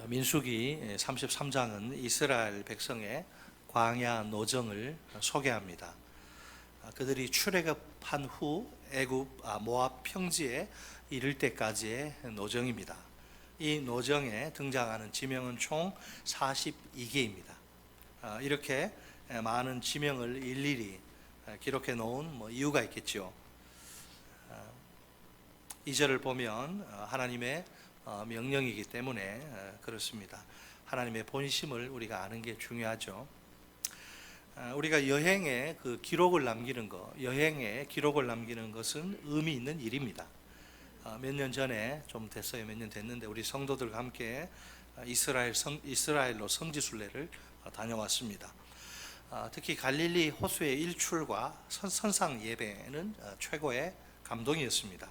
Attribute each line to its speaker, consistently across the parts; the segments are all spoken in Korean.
Speaker 1: 민수기 33장은 이스라엘 백성의 광야 노정을 소개합니다. 그들이 출애굽한 후 애굽 모압 평지에 이를 때까지의 노정입니다. 이 노정에 등장하는 지명은 총 42개입니다. 이렇게 많은 지명을 일일이 기록해 놓은 이유가 있겠죠. 2절을 보면 하나님의 명령이기 때문에 그렇습니다. 하나님의 본심을 우리가 아는 게 중요하죠. 우리가 여행에 기록을 남기는 것은 의미 있는 일입니다. 몇 년 전에 좀 됐어요. 몇 년 됐는데 우리 성도들과 함께 이스라엘로 성지순례를 다녀왔습니다. 특히 갈릴리 호수의 일출과 선상 예배는 최고의 감동이었습니다.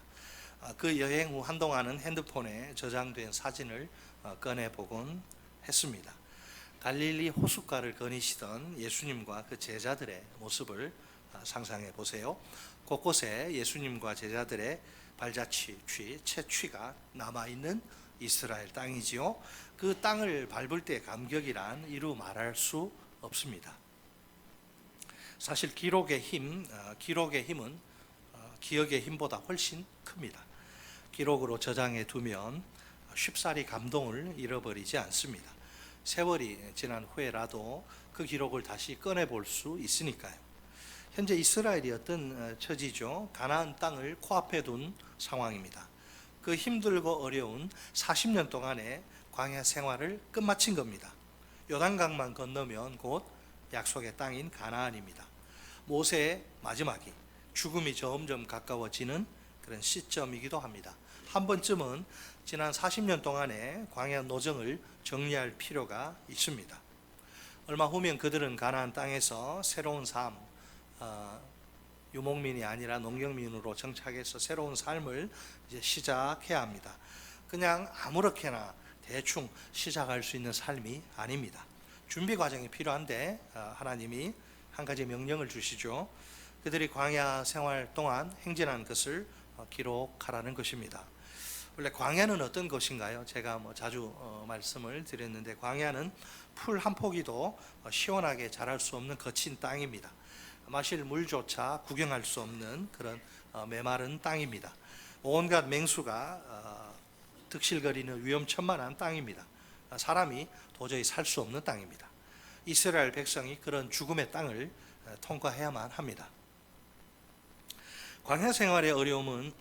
Speaker 1: 그 여행 후 한동안은 핸드폰에 저장된 사진을 꺼내보곤 했습니다. 갈릴리 호숫가를 거니시던 예수님과 그 제자들의 모습을 상상해 보세요. 곳곳에 예수님과 제자들의 발자취, 채취가 남아있는 이스라엘 땅이지요. 그 땅을 밟을 때 감격이란 이루 말할 수 없습니다. 사실 기록의 힘은 기억의 힘보다 훨씬 큽니다. 기록으로 저장해 두면 쉽사리 감동을 잃어버리지 않습니다. 세월이 지난 후에라도 그 기록을 다시 꺼내볼 수 있으니까요. 현재 이스라엘이 어떤 처지죠? 가나안 땅을 코앞에 둔 상황입니다. 그 힘들고 어려운 40년 동안의 광야 생활을 끝마친 겁니다. 요단강만 건너면 곧 약속의 땅인 가나안입니다. 모세의 마지막이 죽음이 점점 가까워지는 그런 시점이기도 합니다. 한 번쯤은 지난 40년 동안의 광야 노정을 정리할 필요가 있습니다. 얼마 후면 그들은 가나안 땅에서 새로운 삶, 유목민이 아니라 농경민으로 정착해서 새로운 삶을 이제 시작해야 합니다. 그냥 아무렇게나 대충 시작할 수 있는 삶이 아닙니다. 준비 과정이 필요한데 하나님이 한 가지 명령을 주시죠. 그들이 광야 생활 동안 행진한 것을 기록하라는 것입니다. 원래 광야는 어떤 것인가요? 제가 자주 말씀을 드렸는데 광야는 풀 한 포기도 시원하게 자랄 수 없는 거친 땅입니다. 마실 물조차 구경할 수 없는 그런 메마른 땅입니다. 온갖 맹수가 득실거리는 위험천만한 땅입니다. 사람이 도저히 살 수 없는 땅입니다. 이스라엘 백성이 그런 죽음의 땅을 통과해야만 합니다. 광야 생활의 어려움은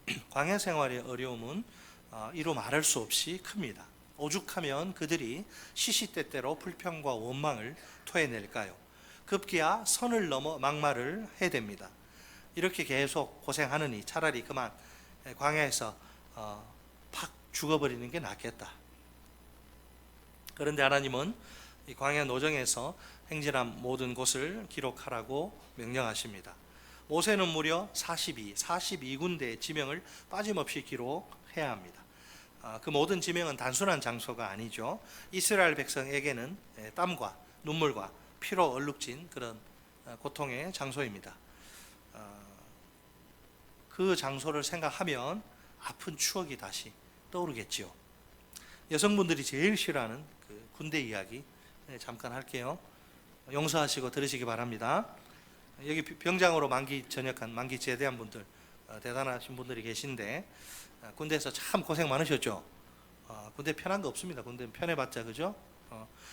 Speaker 1: 이루 말할 수 없이 큽니다. 오죽하면 그들이 시시때때로 불평과 원망을 토해낼까요? 급기야 선을 넘어 막말을 해댑니다. 이렇게 계속 고생하느니 차라리 그만 광야에서 팍 죽어버리는 게 낫겠다. 그런데 하나님은 이 광야 노정에서 행진한 모든 곳을 기록하라고 명령하십니다. 모세는 무려 42군데의 지명을 빠짐없이 기록해야 합니다. 그 모든 지명은 단순한 장소가 아니죠. 이스라엘 백성에게는 땀과 눈물과 피로 얼룩진 그런 고통의 장소입니다. 그 장소를 생각하면 아픈 추억이 다시 떠오르겠지요. 여성분들이 제일 싫어하는 그 군대 이야기 잠깐 할게요. 용서하시고 들으시기 바랍니다. 여기 병장으로 만기 제대한 분들 대단하신 분들이 계신데 군대에서 참 고생 많으셨죠. 군대 편한 거 없습니다. 군대 편해봤자 그죠?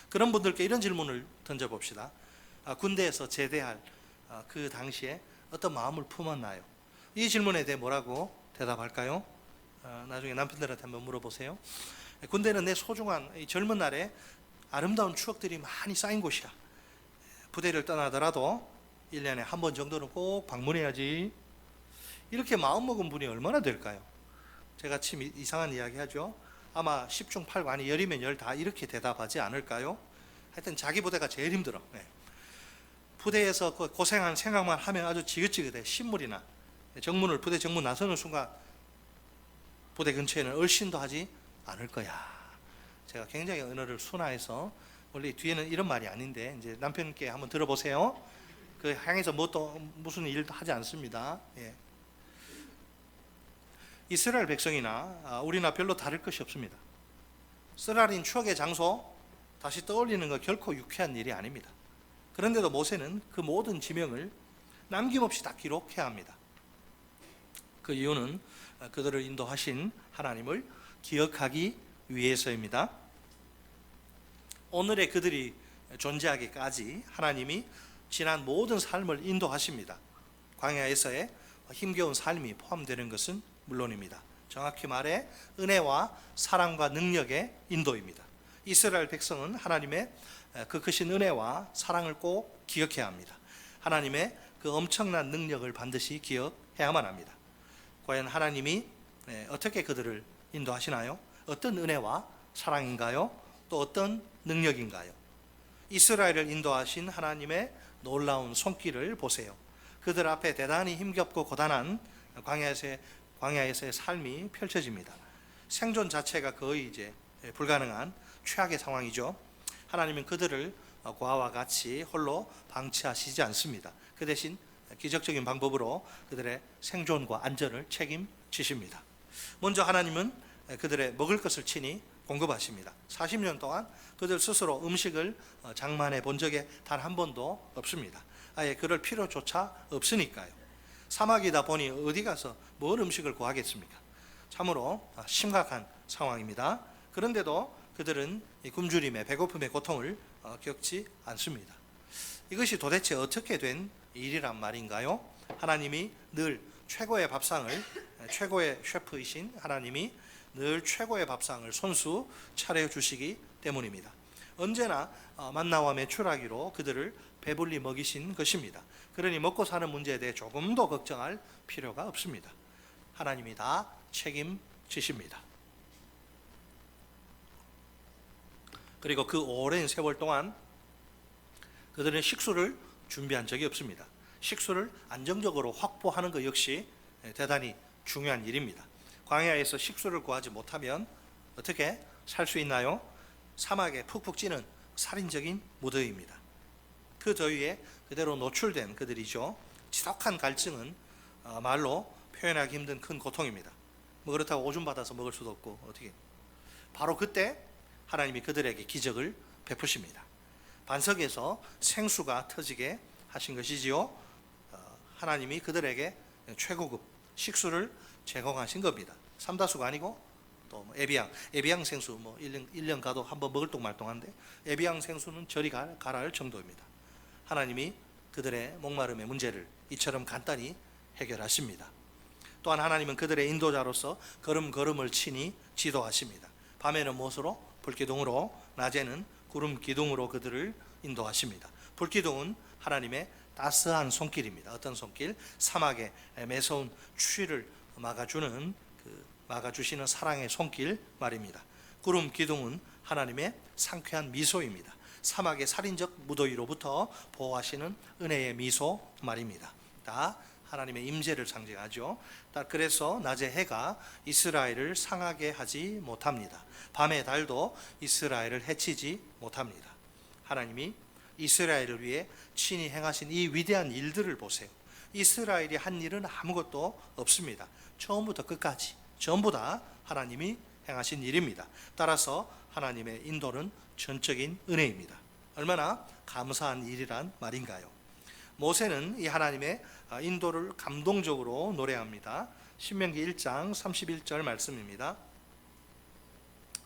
Speaker 1: 그런 분들께 이런 질문을 던져봅시다. 군대에서 제대할 그 당시에 어떤 마음을 품었나요? 이 질문에 대해 뭐라고 대답할까요? 나중에 남편들한테 한번 물어보세요. 군대는 내 소중한 이 젊은 날에 아름다운 추억들이 많이 쌓인 곳이야. 부대를 떠나더라도 1년에 한 번 정도는 꼭 방문해야지. 이렇게 마음먹은 분이 얼마나 될까요? 제가 참 이상한 이야기 하죠. 아마 10중 8구 아니 10이면 10 다 이렇게 대답하지 않을까요? 하여튼 자기 부대가 제일 힘들어. 부대에서 고생한 생각만 하면 아주 지긋지긋해. 신물이나 부대 정문 나서는 순간 부대 근처에는 얼씬도 하지 않을 거야. 제가 굉장히 언어를 순화해서 원래 뒤에는 이런 말이 아닌데 이제 남편께 한번 들어보세요. 그 향해서 무슨 일도 하지 않습니다. 이스라엘 백성이나 우리나 별로 다를 것이 없습니다. 쓰라린 추억의 장소 다시 떠올리는 거 결코 유쾌한 일이 아닙니다. 그런데도 모세는 그 모든 지명을 남김없이 다 기록해야 합니다. 그 이유는 그들을 인도하신 하나님을 기억하기 위해서입니다. 오늘의 그들이 존재하기까지 하나님이 지난 모든 삶을 인도하십니다. 광야에서의 힘겨운 삶이 포함되는 것은 물론입니다. 정확히 말해 은혜와 사랑과 능력의 인도입니다. 이스라엘 백성은 하나님의 그 크신 은혜와 사랑을 꼭 기억해야 합니다. 하나님의 그 엄청난 능력을 반드시 기억해야만 합니다. 과연 하나님이 어떻게 그들을 인도하시나요? 어떤 은혜와 사랑인가요? 또 어떤 능력인가요? 이스라엘을 인도하신 하나님의 놀라운 손길을 보세요. 그들 앞에 대단히 힘겹고 고단한 광야에서의 삶이 펼쳐집니다. 생존 자체가 거의 이제 불가능한 최악의 상황이죠. 하나님은 그들을 고아와 같이 홀로 방치하시지 않습니다. 그 대신 기적적인 방법으로 그들의 생존과 안전을 책임지십니다. 먼저 하나님은 그들의 먹을 것을 친히 공급하십니다. 40년 동안 그들 스스로 음식을 장만해 본 적이 단 한 번도 없습니다. 아예 그럴 필요조차 없으니까요. 사막이다 보니 어디 가서 뭘 음식을 구하겠습니까? 참으로 심각한 상황입니다. 그런데도 그들은 굶주림의 배고픔의 고통을 겪지 않습니다. 이것이 도대체 어떻게 된 일이란 말인가요? 하나님이 늘 최고의 밥상을, 최고의 셰프이신 하나님이 늘 최고의 밥상을 손수 차려주시기 때문입니다. 언제나 만나와 메추라기로 그들을 배불리 먹이신 것입니다. 그러니 먹고 사는 문제에 대해 조금도 걱정할 필요가 없습니다. 하나님이 다 책임지십니다. 그리고 그 오랜 세월 동안 그들은 식수를 준비한 적이 없습니다. 식수를 안정적으로 확보하는 것 역시 대단히 중요한 일입니다. 광야에서 식수를 구하지 못하면 어떻게 살 수 있나요? 사막에 푹푹 찌는 살인적인 무더위입니다. 그 더위에 그대로 노출된 그들이죠. 지독한 갈증은 말로 표현하기 힘든 큰 고통입니다. 뭐 그렇다고 오줌 받아서 먹을 수도 없고 어떻게. 바로 그때 하나님이 그들에게 기적을 베푸십니다. 반석에서 생수가 터지게 하신 것이지요. 하나님이 그들에게 최고급 식수를 제공하신 겁니다. 삼다수가 아니고 또 에비앙 생수 1년 가도 한번 먹을 똥말똥한데 에비앙 생수는 저리 가라할 정도입니다. 하나님이 그들의 목마름의 문제를 이처럼 간단히 해결하십니다. 또한 하나님은 그들의 인도자로서 걸음걸음을 친히 지도하십니다. 밤에는 무엇으로? 불기둥으로, 낮에는 구름 기둥으로 그들을 인도하십니다. 불기둥은 하나님의 따스한 손길입니다. 어떤 손길? 사막의 매서운 추위를 막아주시는 사랑의 손길 말입니다. 구름 기둥은 하나님의 상쾌한 미소입니다. 사막의 살인적 무더위로부터 보호하시는 은혜의 미소 말입니다. 다 하나님의 임재를 상징하죠. 그래서 낮의 해가 이스라엘을 상하게 하지 못합니다. 밤의 달도 이스라엘을 해치지 못합니다. 하나님이 이스라엘을 위해 친히 행하신 이 위대한 일들을 보세요. 이스라엘이 한 일은 아무것도 없습니다. 처음부터 끝까지 전부 다 하나님이 행하신 일입니다. 따라서 하나님의 인도는 전적인 은혜입니다. 얼마나 감사한 일이란 말인가요? 모세는 이 하나님의 인도를 감동적으로 노래합니다. 신명기 1장 31절 말씀입니다.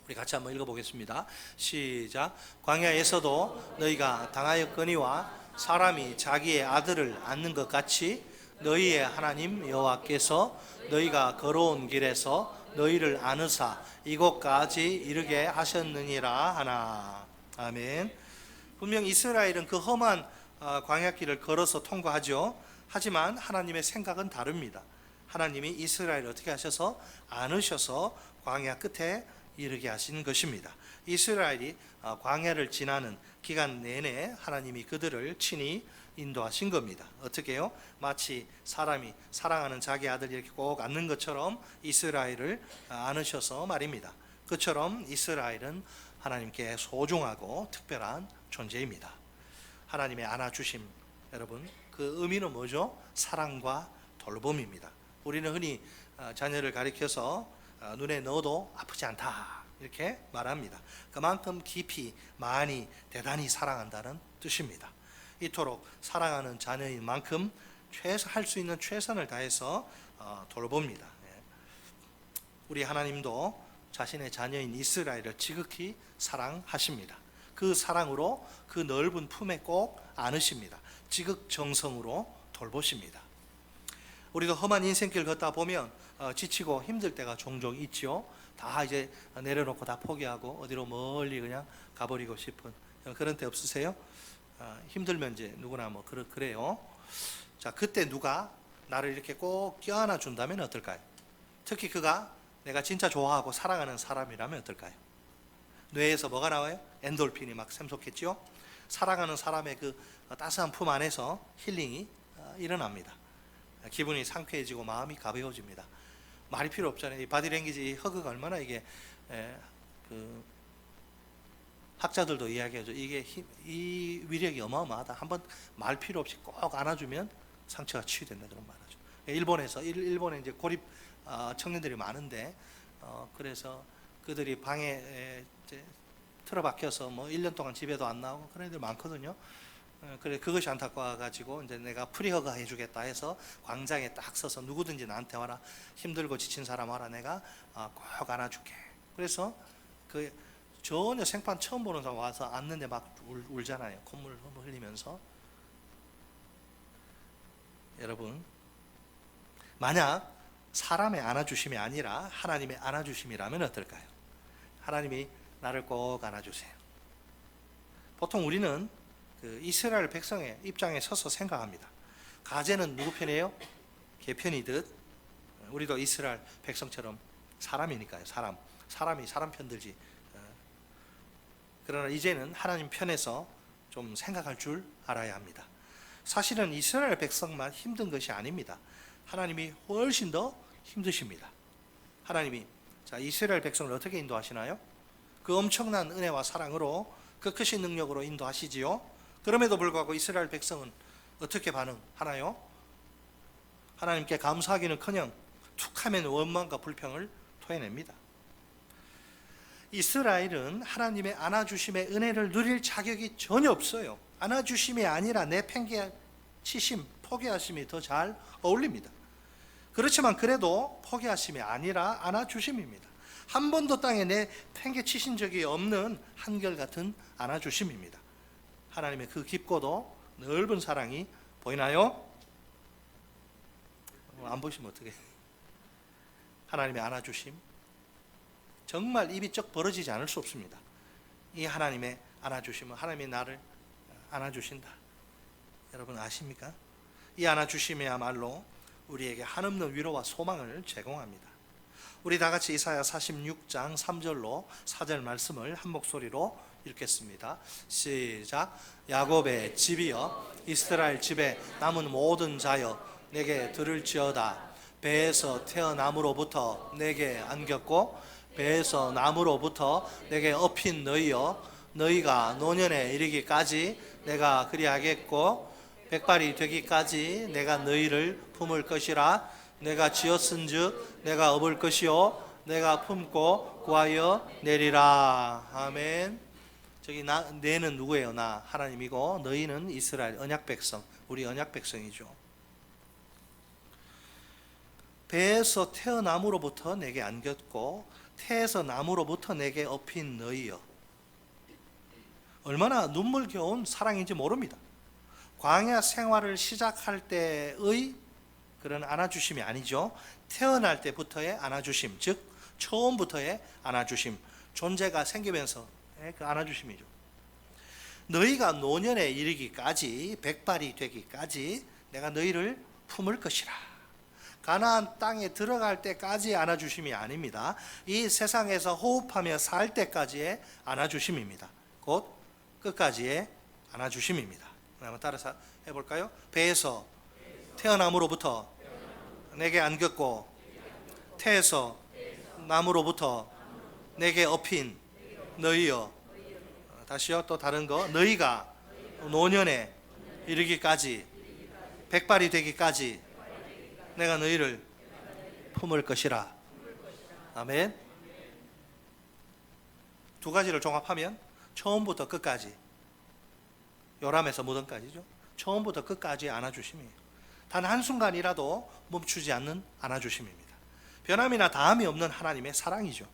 Speaker 1: 우리 같이 한번 읽어보겠습니다. 시작. 광야에서도 너희가 당하였거니와 사람이 자기의 아들을 안는 것 같이 너희의 하나님 여호와께서 너희가 걸어온 길에서 너희를 안으사 이곳까지 이르게 하셨느니라 하나. 아멘. 분명 이스라엘은 그 험한 광야길을 걸어서 통과하죠. 하지만 하나님의 생각은 다릅니다. 하나님이 이스라엘을 어떻게 하셔서 안으셔서 광야 끝에 이르게 하신 것입니다. 이스라엘이 광야를 지나는 기간 내내 하나님이 그들을 친히 인도하신 겁니다. 어떻게요? 마치 사람이 사랑하는 자기 아들 이렇게 꼭 안는 것처럼 이스라엘을 안으셔서 말입니다. 그처럼 이스라엘은 하나님께 소중하고 특별한 존재입니다. 하나님의 안아주심, 여러분 그 의미는 뭐죠? 사랑과 돌봄입니다. 우리는 흔히 자녀를 가리켜서 눈에 넣어도 아프지 않다 이렇게 말합니다. 그만큼 깊이 많이 대단히 사랑한다는 뜻입니다. 이토록 사랑하는 자녀인 만큼 할 수 있는 최선을 다해서 돌봅니다. 우리 하나님도 자신의 자녀인 이스라엘을 지극히 사랑하십니다. 그 사랑으로 그 넓은 품에 꼭 안으십니다. 지극정성으로 돌보십니다. 우리도 험한 인생길 걷다 보면 지치고 힘들 때가 종종 있죠. 다 이제 내려놓고 다 포기하고 어디로 멀리 그냥 가버리고 싶은 그런 때 없으세요? 힘들면 이제 누구나 뭐 그래요. 자, 그때 누가 나를 이렇게 꼭 껴안아 준다면 어떨까요? 특히 그가 내가 진짜 좋아하고 사랑하는 사람이라면 어떨까요? 뇌에서 뭐가 나와요? 엔돌핀이 막 샘솟겠죠. 사랑하는 사람의 그 따스한 품 안에서 힐링이 일어납니다. 기분이 상쾌해지고 마음이 가벼워집니다. 말이 필요 없잖아요. 이 바디랭귀지 허그가 얼마나 이게 학자들도 이야기하죠. 이게 이 위력이 어마어마하다. 한번 말 필요 없이 꼭 안아주면 상처가 치유된다 그런 말하죠. 일본에 이제 고립 청년들이 많은데 그래서 그들이 방에 이제 틀어박혀서 뭐 1년 동안 집에도 안 나오고 그런 애들 많거든요. 그래 그것이 안타까워가지고 이제 내가 프리허그 해주겠다 해서 광장에 딱 서서 누구든지 나한테 와라, 힘들고 지친 사람 와라, 내가 꼭 안아줄게. 그래서 그 전혀 생판 처음 보는 사람 와서 앉는데 막 울잖아요. 콧물 흘리면서. 여러분, 만약 사람의 안아주심이 아니라 하나님의 안아주심이라면 어떨까요? 하나님이 나를 꼭 안아주세요. 보통 우리는 그 이스라엘 백성의 입장에 서서 생각합니다. 가제는 누구 편이에요? 개 편이듯 우리도 이스라엘 백성처럼 사람이니까요. 사람이 사람 편들지. 그러나 이제는 하나님 편에서 좀 생각할 줄 알아야 합니다. 사실은 이스라엘 백성만 힘든 것이 아닙니다. 하나님이 훨씬 더 힘드십니다. 하나님이 이스라엘 백성을 어떻게 인도하시나요? 그 엄청난 은혜와 사랑으로 그 크신 능력으로 인도하시지요. 그럼에도 불구하고 이스라엘 백성은 어떻게 반응하나요? 하나님께 감사하기는커녕 툭하면 원망과 불평을 토해냅니다. 이스라엘은 하나님의 안아주심의 은혜를 누릴 자격이 전혀 없어요. 안아주심이 아니라 내 팽개치심, 포기하심이 더 잘 어울립니다. 그렇지만 그래도 포기하심이 아니라 안아주심입니다. 한 번도 땅에 내 팽개치신 적이 없는 한결같은 안아주심입니다. 하나님의 그 깊고도 넓은 사랑이 보이나요? 안 보시면 어떡해. 하나님의 안아주심, 정말 입이 쩍 벌어지지 않을 수 없습니다. 이 하나님의 안아주심은 하나님이 나를 안아주신다. 여러분 아십니까? 이 안아주심이야말로 우리에게 한없는 위로와 소망을 제공합니다. 우리 다 같이 이사야 46장 3절로 4절 말씀을 한 목소리로 읽겠습니다. 시작. 야곱의 집이여, 이스라엘 집에 남은 모든 자여, 내게 들을지어다. 배에서 태어남으로부터 내게 안겼고 배에서 남으로부터 내게 업힌 너희여, 너희가 노년에 이르기까지 내가 그리하겠고 백발이 되기까지 내가 너희를 품을 것이라. 내가 지었은즉 내가 업을 것이요 내가 품고 구하여 내리라. 아멘. 저기 내는 누구예요? 나 하나님이고 너희는 이스라엘 언약 백성, 우리 언약 백성이죠. 배에서 태어남으로부터 내게 안겼고 태에서 남으로부터 내게 업힌 너희여. 얼마나 눈물겨운 사랑인지 모릅니다. 광야 생활을 시작할 때의 그런 안아주심이 아니죠. 태어날 때부터의 안아주심, 즉 처음부터의 안아주심, 존재가 생기면서 그 안아주심이죠. 너희가 노년에 이르기까지, 백발이 되기까지 내가 너희를 품을 것이라. 가나안 땅에 들어갈 때까지 안아주심이 아닙니다. 이 세상에서 호흡하며 살 때까지의 안아주심입니다. 곧 끝까지의 안아주심입니다. 한번 따라서 해볼까요? 배에서 태어남으로부터 내게 안겼고 태에서 남으로부터 내게 업힌 너희여. 다시요. 또 다른 거. 너희가 노년에 이르기까지, 백발이 되기까지 내가 너희를 품을 것이라. 아멘. 두 가지를 종합하면 처음부터 끝까지, 요람에서 무덤까지죠. 처음부터 끝까지 안아주심이에요. 단 한순간이라도 멈추지 않는 안아주심입니다. 변함이나 다함이 없는 하나님의 사랑이죠.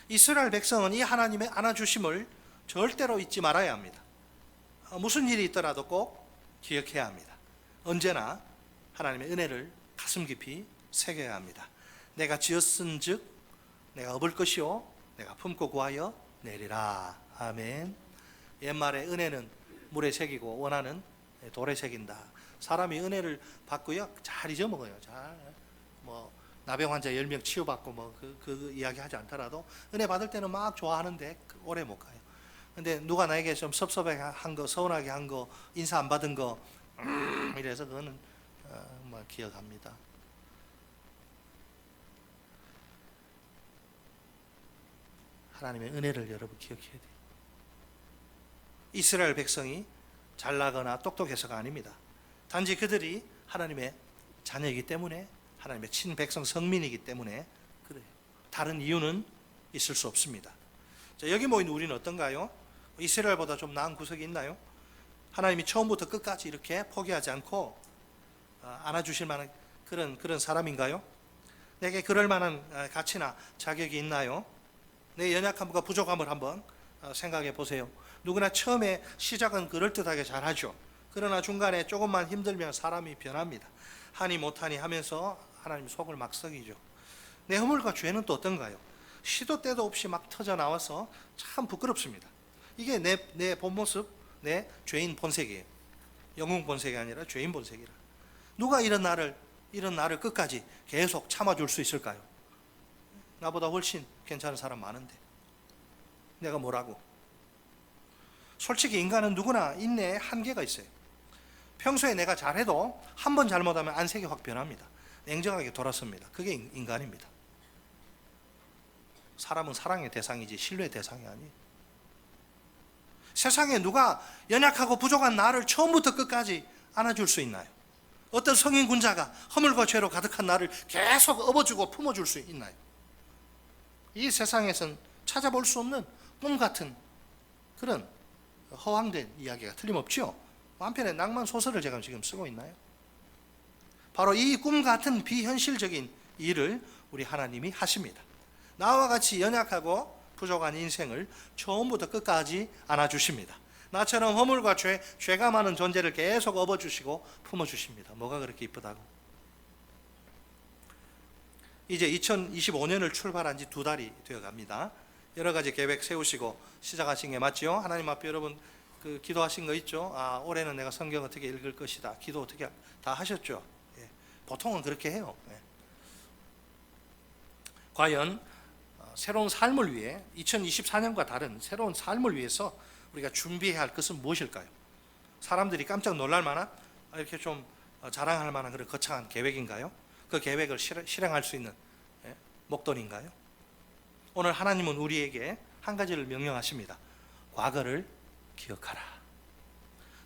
Speaker 1: 이스라엘 백성은 이 하나님의 안아주심을 절대로 잊지 말아야 합니다. 무슨 일이 있더라도 꼭 기억해야 합니다. 언제나 하나님의 은혜를 가슴 깊이 새겨야 합니다. 내가 지었은 즉 내가 업을 것이요 내가 품고 구하여 내리라. 아멘. 옛말에 은혜는 물에 새기고 원하는 돌에 새긴다. 사람이 은혜를 받고요 잘 잊어먹어요. 잘 나병 환자 10명 치유받고 그 이야기 하지 않더라도 은혜 받을 때는 막 좋아하는데 오래 못 가요. 근데 누가 나에게 좀 섭섭한 거, 서운하게 한 거, 인사 안 받은 거 이래서 그거는 기억합니다. 하나님의 은혜를 여러분 기억해야 돼요. 이스라엘 백성이 잘나거나 똑똑해서가 아닙니다. 단지 그들이 하나님의 자녀이기 때문에, 하나님의 친백성 성민이기 때문에 그래요. 다른 이유는 있을 수 없습니다. 자, 여기 모인 우리는 어떤가요? 이스라엘보다 좀 나은 구석이 있나요? 하나님이 처음부터 끝까지 이렇게 포기하지 않고 안아주실 만한 그런 사람인가요? 내게 그럴 만한 가치나 자격이 있나요? 내 연약함과 부족함을 한번 생각해 보세요. 누구나 처음에 시작은 그럴듯하게 잘하죠. 그러나 중간에 조금만 힘들면 사람이 변합니다. 하니 못하니 하면서 하나님 속을 막 썩이죠. 내 허물과 죄는 또 어떤가요? 시도 때도 없이 막 터져 나와서 참 부끄럽습니다. 이게 내 본 모습, 내 죄인 본색이에요. 영웅 본색이 아니라 죄인 본색이라. 누가 이런 나를 끝까지 계속 참아줄 수 있을까요? 나보다 훨씬 괜찮은 사람 많은데 내가 뭐라고? 솔직히 인간은 누구나 인내에 한계가 있어요. 평소에 내가 잘해도 한 번 잘못하면 안색이 확 변합니다. 냉정하게 돌아섭니다. 그게 인간입니다. 사람은 사랑의 대상이지 신뢰의 대상이 아니에요. 세상에 누가 연약하고 부족한 나를 처음부터 끝까지 안아줄 수 있나요? 어떤 성인 군자가 허물과 죄로 가득한 나를 계속 업어주고 품어줄 수 있나요? 이 세상에선 찾아볼 수 없는 꿈 같은 그런 허황된 이야기가 틀림없죠. 한편의 낭만 소설을 제가 지금 쓰고 있나요? 바로 이 꿈 같은 비현실적인 일을 우리 하나님이 하십니다. 나와 같이 연약하고 부족한 인생을 처음부터 끝까지 안아주십니다. 나처럼 허물과 죄가 많은 존재를 계속 업어주시고 품어주십니다. 뭐가 그렇게 이쁘다고? 이제 2025년을 출발한 지 2달이 되어갑니다. 여러 가지 계획 세우시고 시작하신 게 맞죠? 하나님 앞에 여러분 기도하신 거 있죠? 올해는 내가 성경 어떻게 읽을 것이다. 기도 어떻게 다 하셨죠? 예. 보통은 그렇게 해요. 예. 과연 새로운 삶을 위해 2024년과 다른 새로운 삶을 위해서 우리가 준비해야 할 것은 무엇일까요? 사람들이 깜짝 놀랄 만한 이렇게 좀 자랑할 만한 그런 거창한 계획인가요? 그 계획을 실행할 수 있는 목돈인가요? 오늘 하나님은 우리에게 한 가지를 명령하십니다. 과거를 기억하라.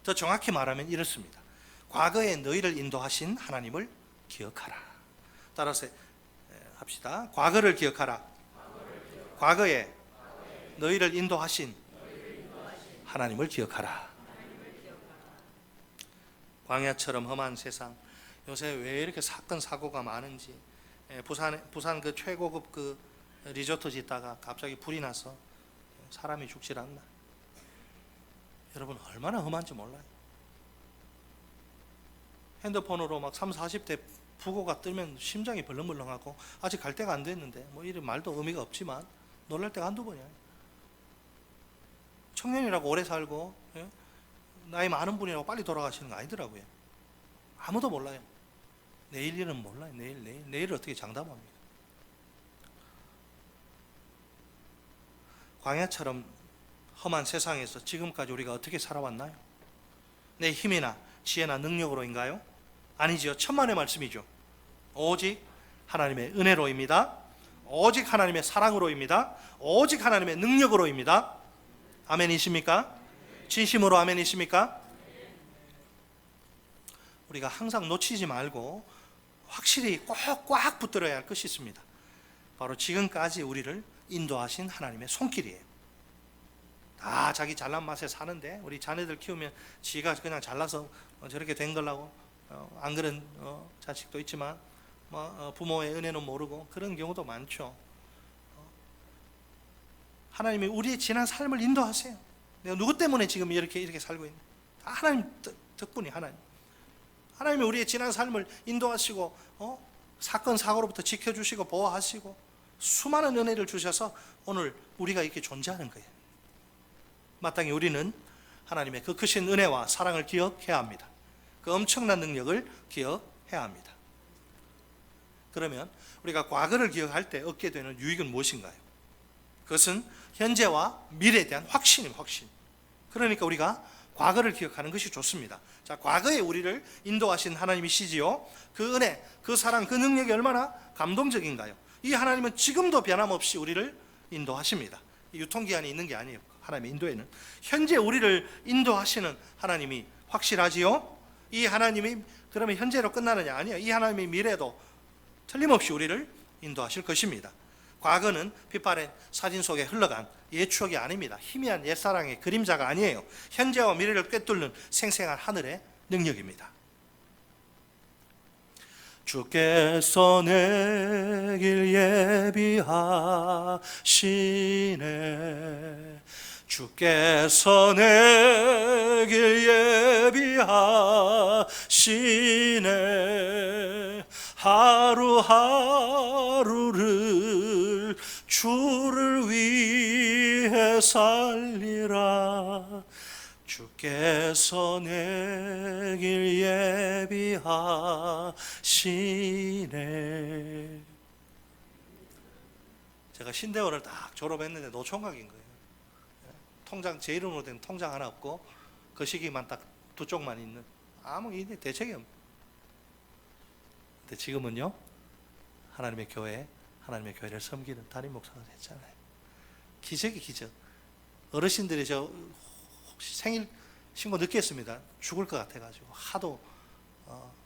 Speaker 1: 더 정확히 말하면 이렇습니다. 과거에 너희를 인도하신 하나님을 기억하라. 따라서 합시다. 과거를 기억하라. 과거에 너희를 인도하신 하나님을 기억하라. 광야처럼 험한 세상, 요새 왜 이렇게 사건 사고가 많은지, 부산 그 최고급 그 리조트 짓다가 갑자기 불이 나서 사람이 죽질 않나. 여러분 얼마나 험한지 몰라요. 핸드폰으로 막 30, 40대 부고가 뜨면 심장이 벌렁벌렁하고 아직 갈 때가 안 됐는데 뭐 이런 말도 의미가 없지만 놀랄 때가 한두 번이야. 청년이라고 오래 살고 나이 많은 분이라고 빨리 돌아가시는 거 아니더라고요. 아무도 몰라요. 내일 일은 몰라요. 내일을 어떻게 장담합니까? 광야처럼 험한 세상에서 지금까지 우리가 어떻게 살아왔나요? 내 힘이나 지혜나 능력으로인가요? 아니지요. 천만의 말씀이죠. 오직 하나님의 은혜로입니다. 오직 하나님의 사랑으로입니다. 오직 하나님의 능력으로입니다. 아멘이십니까? 진심으로 아멘이십니까? 우리가 항상 놓치지 말고 확실히 꽉 붙들어야 할 것이 있습니다. 바로 지금까지 우리를 인도하신 하나님의 손길이에요. 다 자기 잘난 맛에 사는데 우리 자녀들 키우면 지가 그냥 잘나서 저렇게 된 걸라고 안 그런 자식도 있지만 부모의 은혜는 모르고 그런 경우도 많죠. 하나님이 우리의 지난 삶을 인도하세요. 내가 누구 때문에 지금 이렇게 살고 있는? 다 하나님 덕분이 하나님이 우리의 지난 삶을 인도하시고 사건 사고로부터 지켜주시고 보호하시고 수많은 은혜를 주셔서 오늘 우리가 이렇게 존재하는 거예요. 마땅히 우리는 하나님의 그 크신 은혜와 사랑을 기억해야 합니다. 그 엄청난 능력을 기억해야 합니다. 그러면 우리가 과거를 기억할 때 얻게 되는 유익은 무엇인가요? 그것은 현재와 미래에 대한 확신입니다. 확신. 그러니까 우리가 과거를 기억하는 것이 좋습니다. 자, 과거에 우리를 인도하신 하나님이시지요. 그 은혜, 그 사랑, 그 능력이 얼마나 감동적인가요? 이 하나님은 지금도 변함없이 우리를 인도하십니다. 유통기한이 있는 게 아니에요. 하나님의 인도에는 현재 우리를 인도하시는 하나님이 확실하지요. 이 하나님이 그러면 현재로 끝나느냐? 아니에요. 이 하나님이 미래도 틀림없이 우리를 인도하실 것입니다. 과거는 빛바랜 사진 속에 흘러간 옛 추억이 아닙니다. 희미한 옛사랑의 그림자가 아니에요. 현재와 미래를 꿰뚫는 생생한 하늘의 능력입니다. 주께서 내 길 예비하시네. 주께서 내 길 예비하시네. 하루하루를 주를 위해 살리라. 주께서 내 길 예비하시네. 제가 신대원을 딱 졸업했는데 노총각인 거예요. 통장 제 이름으로 된 통장 하나 없고 거시기만 딱 두 쪽만 있는 아무 대책이 없는. 근데 지금은요, 하나님의 교회를 섬기는 담임 목사가 됐잖아요. 기적이 기적. 어르신들이 저 생일 신고 늦게 했습니다. 죽을 것 같아가지고 하도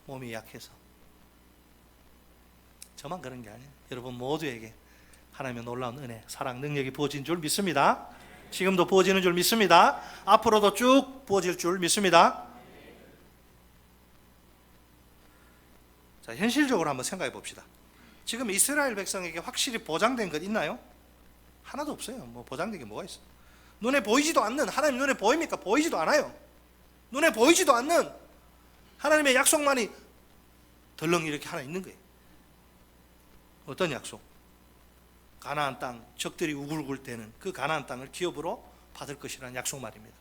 Speaker 1: 몸이 약해서. 저만 그런 게 아니에요. 여러분 모두에게 하나님의 놀라운 은혜, 사랑, 능력이 부어진 줄 믿습니다. 지금도 부어지는 줄 믿습니다. 앞으로도 쭉 부어질 줄 믿습니다. 자, 현실적으로 한번 생각해 봅시다. 지금 이스라엘 백성에게 확실히 보장된 것 있나요? 하나도 없어요. 뭐 보장된 게 뭐가 있어? 눈에 보이지도 않는, 하나님 눈에 보입니까? 보이지도 않아요. 눈에 보이지도 않는 하나님의 약속만이 덜렁 이렇게 하나 있는 거예요. 어떤 약속? 가나안 땅, 적들이 우글우글 대는 그 가나안 땅을 기업으로 받을 것이라는 약속 말입니다.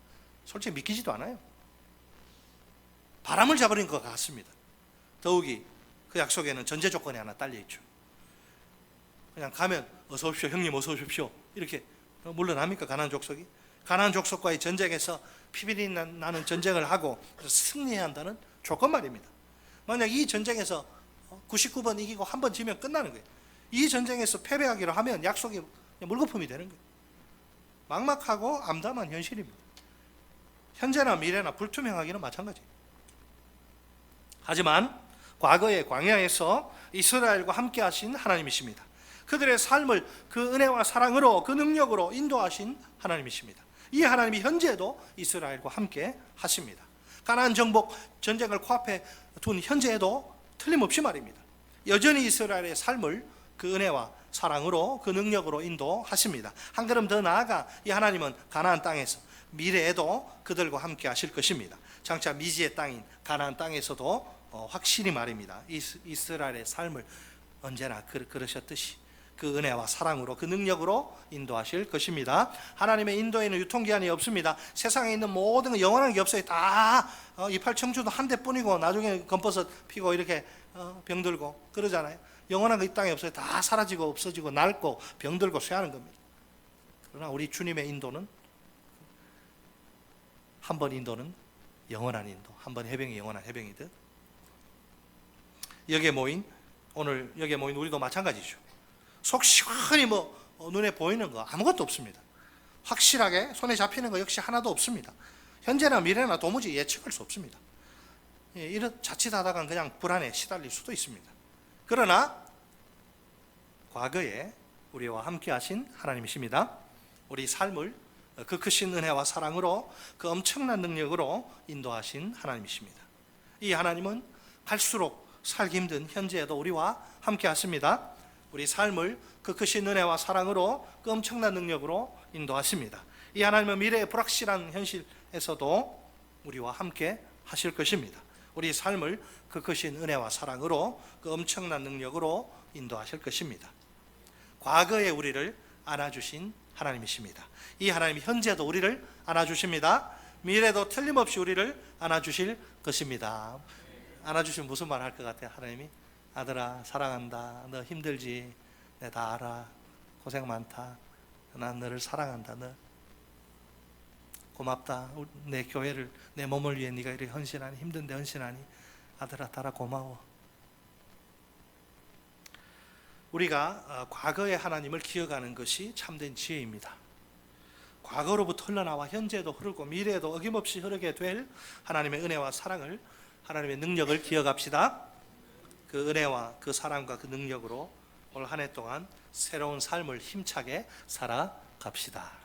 Speaker 1: 솔직히 믿기지도 않아요. 바람을 잡아버린 것 같습니다. 더욱이 그 약속에는 전제 조건이 하나 딸려있죠. 그냥 가면 어서 오십시오, 형님 어서 오십시오 이렇게 물러납니까? 가나안 족속이? 가나안 족속과의 전쟁에서 피비린내 나는 전쟁을 하고 승리해야 한다는 조건 말입니다. 만약 이 전쟁에서 99번 이기고 한 번 지면 끝나는 거예요. 이 전쟁에서 패배하기로 하면 약속이 물거품이 되는 거예요. 막막하고 암담한 현실입니다. 현재나 미래나 불투명하기는 마찬가지예요. 하지만 과거의 광야에서 이스라엘과 함께 하신 하나님이십니다. 그들의 삶을 그 은혜와 사랑으로 그 능력으로 인도하신 하나님이십니다. 이 하나님이 현재도 이스라엘과 함께 하십니다. 가나안 정복 전쟁을 코앞에 둔 현재에도 틀림없이 말입니다. 여전히 이스라엘의 삶을 그 은혜와 사랑으로 그 능력으로 인도하십니다. 한 걸음 더 나아가 이 하나님은 가나안 땅에서 미래에도 그들과 함께 하실 것입니다. 장차 미지의 땅인 가나안 땅에서도 확실히 말입니다. 이스라엘의 삶을 언제나 그러셨듯이 그 은혜와 사랑으로 그 능력으로 인도하실 것입니다. 하나님의 인도에는 유통기한이 없습니다. 세상에 있는 모든 건 영원한 게 없어요. 다 이팔청주도 한 대뿐이고 나중에 검버섯 피고 이렇게 병들고 그러잖아요. 영원한 거 이 땅에 없어요. 다 사라지고 없어지고 낡고 병들고 쇠하는 겁니다. 그러나 우리 주님의 인도는 한 번 인도는 영원한 인도, 한 번 해병이 영원한 해병이듯 오늘 여기에 모인 우리도 마찬가지죠. 속 시원히 눈에 보이는 거 아무것도 없습니다. 확실하게 손에 잡히는 거 역시 하나도 없습니다. 현재나 미래나 도무지 예측할 수 없습니다. 이런 자칫하다간 그냥 불안에 시달릴 수도 있습니다. 그러나 과거에 우리와 함께 하신 하나님이십니다. 우리 삶을 그 크신 은혜와 사랑으로 그 엄청난 능력으로 인도하신 하나님이십니다. 이 하나님은 갈수록 살기 힘든 현재에도 우리와 함께 하십니다. 우리 삶을 그 크신 은혜와 사랑으로 그 엄청난 능력으로 인도하십니다. 이 하나님은 미래의 불확실한 현실에서도 우리와 함께 하실 것입니다. 우리 삶을 그 크신 은혜와 사랑으로 그 엄청난 능력으로 인도하실 것입니다. 과거에 우리를 안아주신 하나님이십니다. 이 하나님이 현재도 우리를 안아주십니다. 미래도 틀림없이 우리를 안아주실 것입니다. 안아주시면 무슨 말 할 것 같아요? 하나님이 아들아 사랑한다. 너 힘들지? 내 다 알아. 고생 많다. 난 너를 사랑한다. 너 고맙다. 내 교회를 내 몸을 위해 네가 이렇게 헌신하니 힘든데 헌신하니 아들아 따라 고마워. 우리가 과거의 하나님을 기억하는 것이 참된 지혜입니다. 과거로부터 흘러나와 현재도 흐르고 미래에도 어김없이 흐르게 될 하나님의 은혜와 사랑을, 하나님의 능력을 기억합시다. 그 은혜와 그 사랑과 그 능력으로 올 한 해 동안 새로운 삶을 힘차게 살아갑시다.